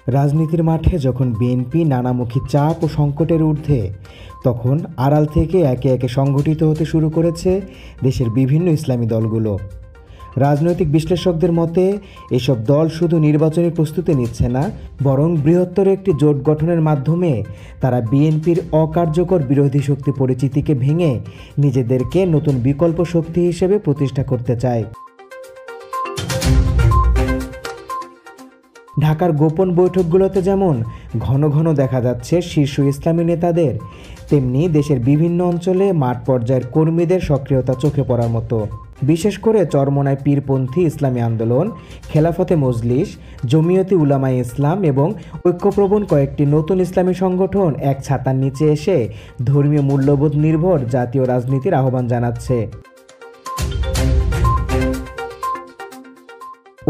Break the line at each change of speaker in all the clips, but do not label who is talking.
রাজনীতির মাঠে যখন বিএনপি নানামুখী চাপ ও সংকটের ঊর্ধ্বে, তখন আড়াল থেকে একে একে সংগঠিত হতে শুরু করেছে দেশের বিভিন্ন ইসলামী দলগুলো। রাজনৈতিক বিশ্লেষকদের মতে এসব দল শুধু নির্বাচনী প্রস্তুতি নিচ্ছে না, বরং বৃহত্তর একটি জোট গঠনের মাধ্যমে তারা বিএনপির অকার্যকর বিরোধী শক্তি পরিচিতিকে ভেঙে নিজেদেরকে নতুন বিকল্প শক্তি হিসেবে প্রতিষ্ঠা করতে চায়। ঢাকার গোপন বৈঠকগুলোতে যেমন ঘন ঘন দেখা যাচ্ছে শীর্ষ ইসলামী নেতাদের, তেমনি দেশের বিভিন্ন অঞ্চলে মাঠ পর্যায়ের কর্মীদের সক্রিয়তা চোখে পড়ার মতো। বিশেষ করে চরমোনাই পীরপন্থী ইসলামী আন্দোলন, খেলাফতে মজলিস, জমিয়তে উলামায়ে ইসলাম এবং ঐক্যপ্রবণ কয়েকটি নতুন ইসলামী সংগঠন এক ছাতার নিচে এসে ধর্মীয় মূল্যবোধ নির্ভর জাতীয় রাজনীতির আহ্বান জানাচ্ছে।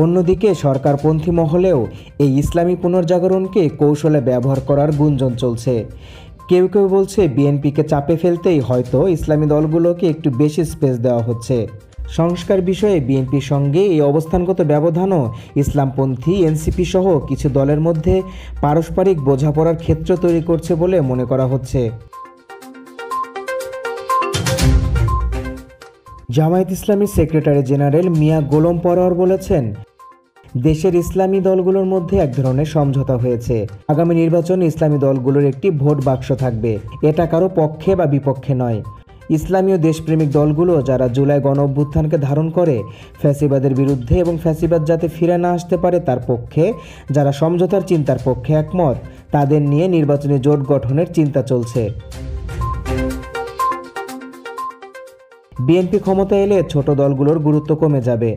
অন্যদিকে সরকারপন্থী মহলেও এই ইসলামী পুনর্জাগরণকে কৌশলে ব্যবহার করার গুঞ্জন চলছে। কেউ কেউ বলছে বিএনপিকে চাপে ফেলতেই হয়তো ইসলামী দলগুলোকে একটু বেশি স্পেস দেওয়া হচ্ছে। সংস্কার বিষয়ে বিএনপির সঙ্গে এই অবস্থানগত ব্যবধানও ইসলামপন্থী এনসিপি সহ কিছু দলের মধ্যে পারস্পরিক বোঝাপড়ার ক্ষেত্র তৈরি করছে বলে মনে করা হচ্ছে। জামায়াত ইসলামীর সেক্রেটারি জেনারেল মিয়া গোলাম পরোয়ার বলেছেন, দেশের ইসলামী দলগুলোর মধ্যে এক ধরনের সমঝোতা হয়েছে। আগামী নির্বাচনে ইসলামী দলগুলোর একটি ভোট বাক্স থাকবে। এটা কারো পক্ষে বা বিপক্ষে নয়। ইসলামী ও দেশপ্রেমিক দলগুলো যারা জুলাই গণ অভ্যুত্থানকে ধারণ করে ফ্যাসিবাদের বিরুদ্ধে এবং ফ্যাসিবাদ যাতে ফিরে না আসতে পারে তার পক্ষে, যারা সমঝোতার চিন্তার পক্ষে একমত, তাদের নিয়ে নির্বাচনী জোট গঠনের চিন্তা চলছে। বিএনপি ক্ষমতা এলে ছোট দলগুলোর গুরুত্ব কমে যাবে,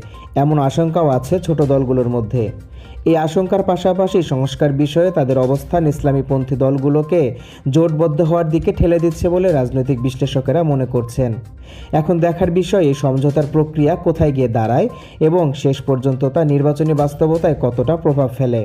এমন আশঙ্কাও আছে ছোট দলগুলোর মধ্যে। এই আশঙ্কার পাশাপাশি সংস্কার বিষয়ে তাদের অবস্থান ইসলামীপন্থী দলগুলোকে জোটবদ্ধ হওয়ার দিকে ঠেলে দিচ্ছে বলে রাজনৈতিক বিশ্লেষকেরা মনে করছেন। এখন দেখার বিষয় এই সমঝোতার প্রক্রিয়া কোথায় গিয়ে দাঁড়ায় এবং শেষ পর্যন্ত তা নির্বাচনী বাস্তবতায় কতটা প্রভাব ফেলে।